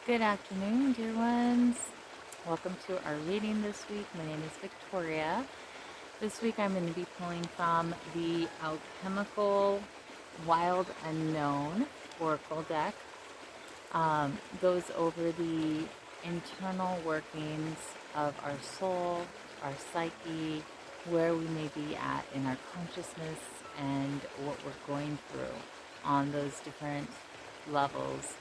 Good afternoon, dear ones. Welcome to our reading this week. My name is Victoria. This week I'm going to be pulling from the Alchemical Wild Unknown Oracle deck. Goes over the internal workings of our soul, our psyche, where we may be at in our consciousness, and what we're going through on those different levels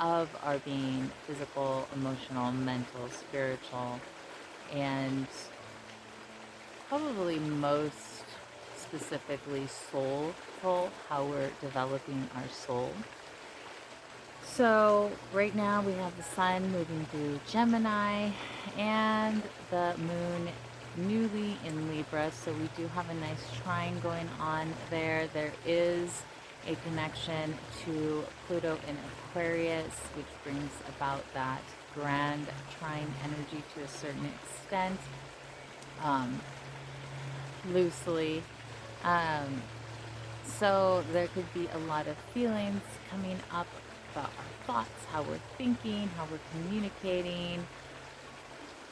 of our being: physical, emotional, mental, spiritual, and probably most specifically soulful, how we're developing our soul. So right now we have the sun moving through Gemini and the moon newly in Libra. So we do have a nice trine going on there. There is a connection to Pluto in Aquarius, which brings about that grand trine energy to a certain extent, loosely. Um, so there could be a lot of feelings coming up about our thoughts, how we're thinking, how we're communicating,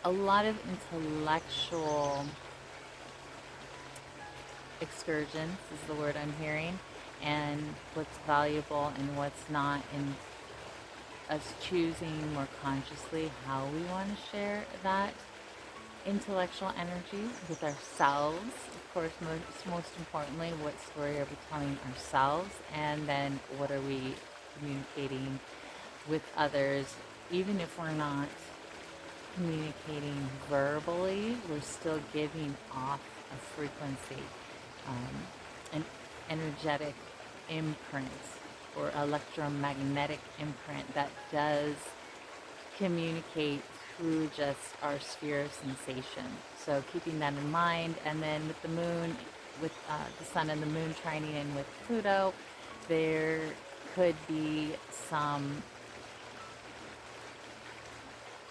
a lot of intellectual excursions is the word I'm hearing, and what's valuable and what's not, and us choosing more consciously how we want to share that intellectual energy with ourselves. Of course, most importantly, what story are we telling ourselves, and then what are we communicating with others. Even if we're not communicating verbally, we're still giving off a frequency, an energetic imprint or electromagnetic imprint that does communicate through just our sphere of sensation. So keeping that in mind, and then with the moon, with the sun and the moon trining in with Pluto, there could be some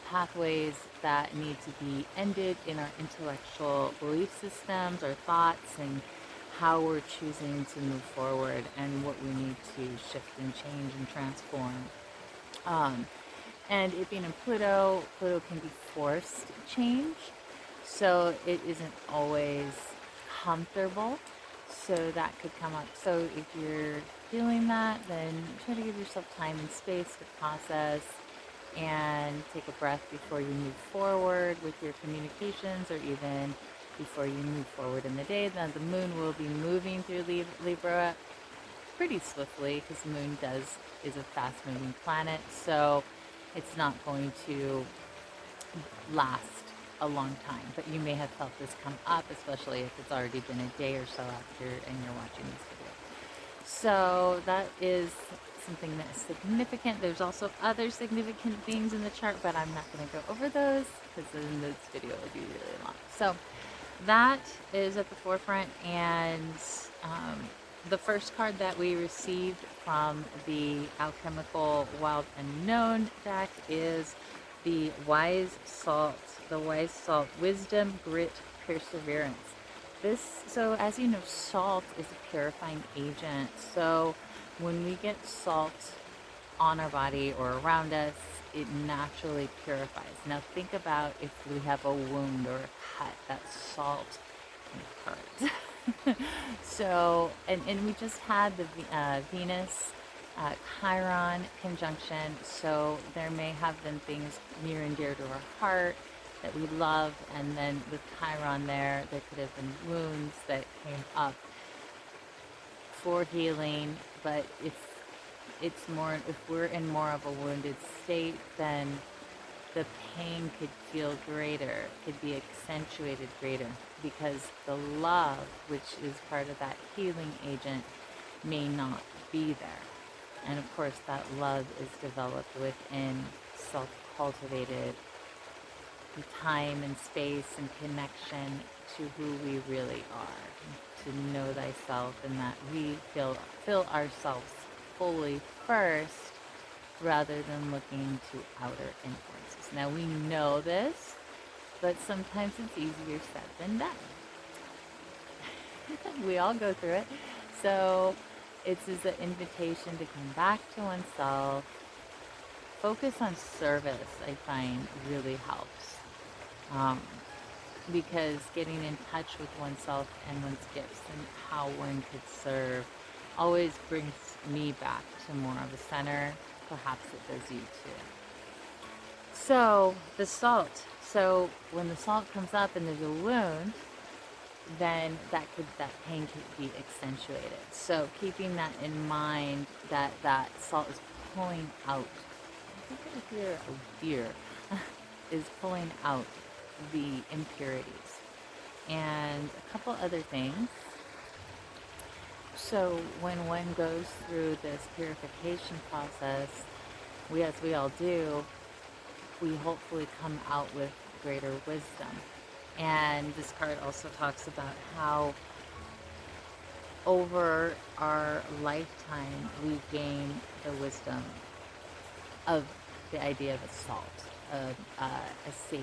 pathways that need to be ended in our intellectual belief systems or thoughts, and how we're choosing to move forward, and what we need to shift and change and transform. And it being in Pluto, Pluto can be forced change, so it isn't always comfortable. So that could come up. So if you're feeling that, then try to give yourself time and space to process and take a breath before you move forward with your communications, or even before you move forward in the day. Then the moon will be moving through Libra pretty swiftly, because the moon is a fast moving planet, so it's not going to last a long time. But you may have felt this come up, especially if it's already been a day or so after and you're watching this video. So that is something that is significant. There's also other significant things in the chart, but I'm not going to go over those, because then this video would be really long. So that is at the forefront. And the first card that we received from the Alchemical Wild Unknown deck is the Wise Salt. The Wise Salt: wisdom, grit, perseverance. So as you know, salt is a purifying agent. So when we get salt on our body or around us, it naturally purifies. Now think about if we have a wound or a cut, that salt can hurt. So, and we just had the Venus Chiron conjunction, so there may have been things near and dear to our heart that we love, and then with Chiron there could have been wounds that came up for healing. But if we're in more of a wounded state, then the pain could feel greater, could be accentuated greater, because the love, which is part of that healing agent, may not be there. And of course, that love is developed within self-cultivated time and space and connection to who we really are, to know thyself, and that we fill ourselves fully first, rather than looking to outer influences. Now we know this, but sometimes it's easier said than done. We all go through it. So it's an invitation to come back to oneself, focus on service, I find, really helps. Um, because getting in touch with oneself and one's gifts and how one could serve always brings me back to more of a center. Perhaps it does you too. So the salt. So when the salt comes up and there's a wound, then that pain could be accentuated. So keeping that in mind, that salt is pulling out. I think I hear a deer is pulling out the impurities and a couple other things. So when one goes through this purification process, as we all do, we hopefully come out with greater wisdom. And this card also talks about how over our lifetime we gain the wisdom of the idea of a salt, of a sage,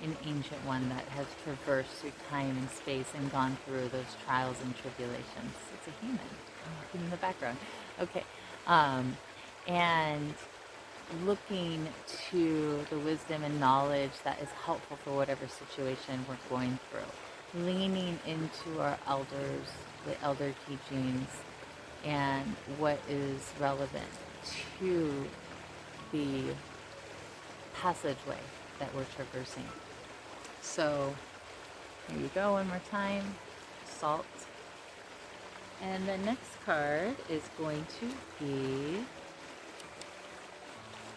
an ancient one that has traversed through time and space and gone through those trials and tribulations. It's a human. I'm looking in the background. Okay. And looking to the wisdom and knowledge that is helpful for whatever situation we're going through. Leaning into our elders, the elder teachings, and what is relevant to the passageway that we're traversing. So here you go one more time. Salt. And the next card is going to be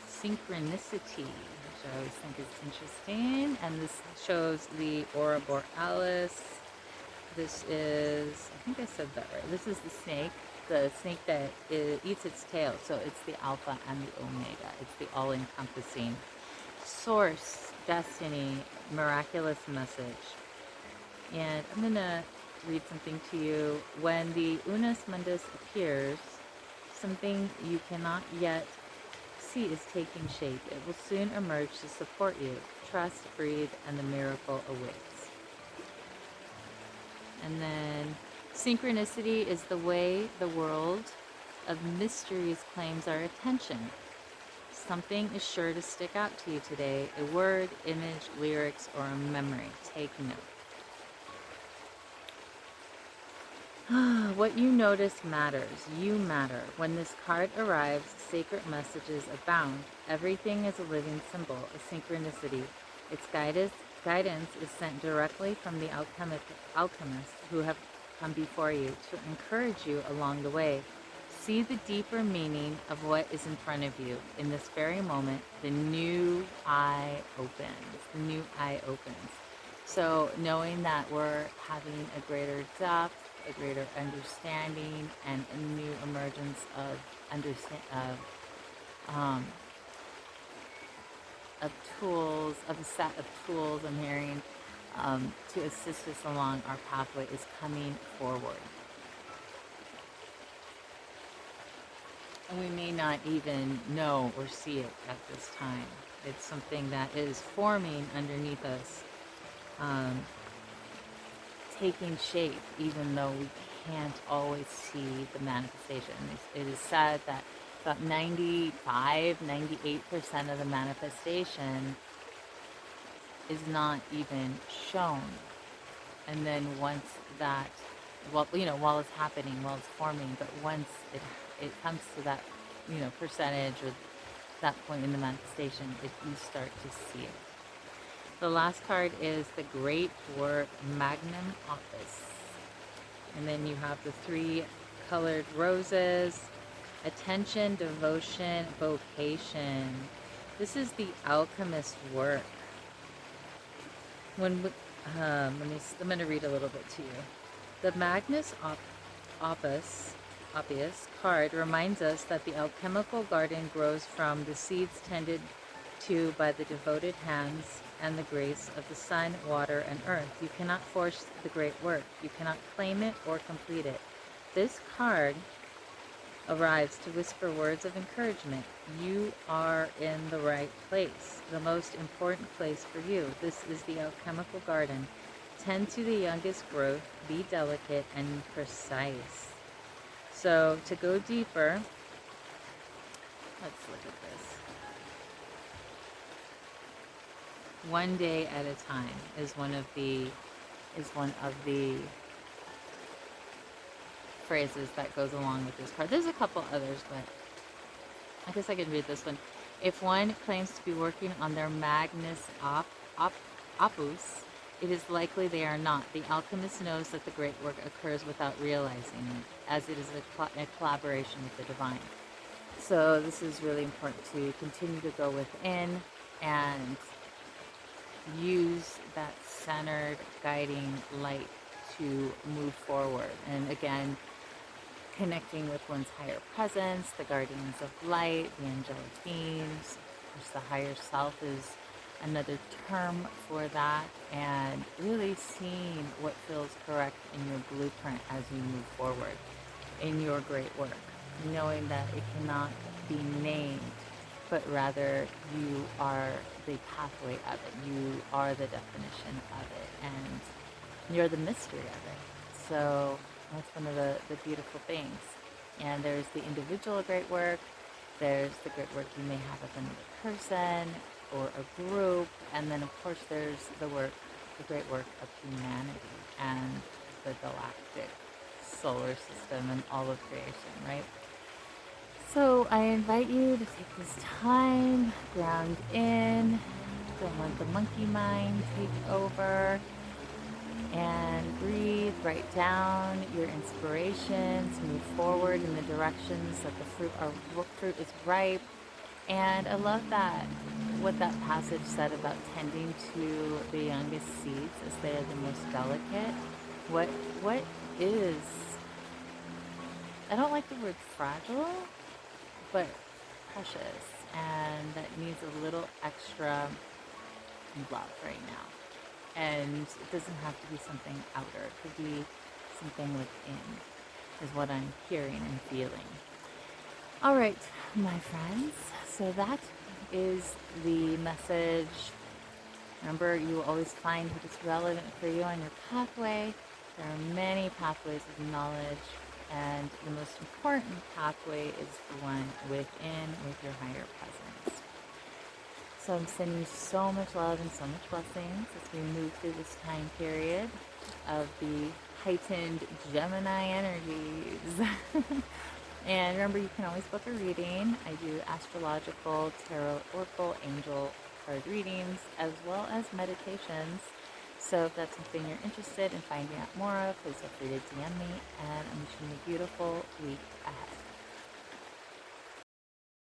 Synchronicity, which I always think is interesting. And this shows the Aura Borealis. This is, I think I said that right. This is the snake that eats its tail. So it's the Alpha and the Omega. It's the all-encompassing source, destiny, miraculous message. And I'm going to read something to you. When the Unus Mundus appears, something you cannot yet see is taking shape. It will soon emerge to support you. Trust, breathe, and the miracle awaits. And then synchronicity is the way the world of mysteries claims our attention. Something is sure to stick out to you today. A word, image, lyrics, or a memory. Take note. What you notice matters. You matter. When this card arrives, sacred messages abound. Everything is a living symbol, a synchronicity. Its guidance is sent directly from the alchemists who have come before you to encourage you along the way. See the deeper meaning of what is in front of you. In this very moment, the new eye opens. The new eye opens. So knowing that we're having a greater depth, a greater understanding, and a new emergence of tools, of a set of tools I'm hearing to assist us along our pathway is coming forward. And we may not even know or see it at this time. It's something that is forming underneath us, taking shape, even though we can't always see the manifestation. It is said that about 98% of the manifestation is not even shown. And then once that, while it's happening, while it's forming, but once it comes to that, percentage or that point in the manifestation, you start to see it. The last card is the Great Dwarf Magnum Opus. And then you have the 3 colored roses, attention, devotion, vocation. This is the alchemist work. I'm going to read a little bit to you. The Magnus Opus card reminds us that the alchemical garden grows from the seeds tended to by the devoted hands and the grace of the sun, water, and earth. You cannot force the great work. You cannot claim it or complete it. This card arrives to whisper words of encouragement. You are in the right place, the most important place for you. This is the alchemical garden. Tend to the youngest growth. Be delicate and precise. So to go deeper, Let's look at this. One day at a time is one of the phrases that goes along with this card. There's a couple others, but I guess I can read this one. If one claims to be working on their magnus opus, it is likely they are not. The alchemist knows that the great work occurs without realizing it, as it is a collaboration with the divine. So this is really important to continue to go within and use that centered guiding light to move forward. And again, connecting with one's higher presence, the guardians of light, the angelic beings. Of course, the higher self is another term for that, and really seeing what feels correct in your blueprint as you move forward in your great work, knowing that it cannot be named, but rather you are the pathway of it. You are the definition of it, and you're the mystery of it. So that's one of the beautiful things. And there's the individual great work, there's the great work you may have with another person or a group, and then of course there's the great work of humanity and the galactic solar system and all of creation, right? So I invite you to take this time, ground in, don't let the monkey mind take over, and breathe, write down your inspirations, move forward in the directions that the fruit is ripe. And I love that, what that passage said about tending to the youngest seeds as they are the most delicate. What is, I don't like the word fragile, but precious, and that needs a little extra love right now. And it doesn't have to be something outer. It could be something within, is what I'm hearing and feeling. All right, my friends. So that is the message. Remember, you will always find what is relevant for you on your pathway. There are many pathways of knowledge, and the most important pathway is the one within, with your higher presence. So I'm sending you so much love and so much blessings as we move through this time period of the heightened Gemini energies. And remember, you can always book a reading. I do astrological, tarot, oracle, angel card readings, as well as meditations. So if that's something you're interested in finding out more of, please feel free to DM me. And I'm wishing you a beautiful week ahead.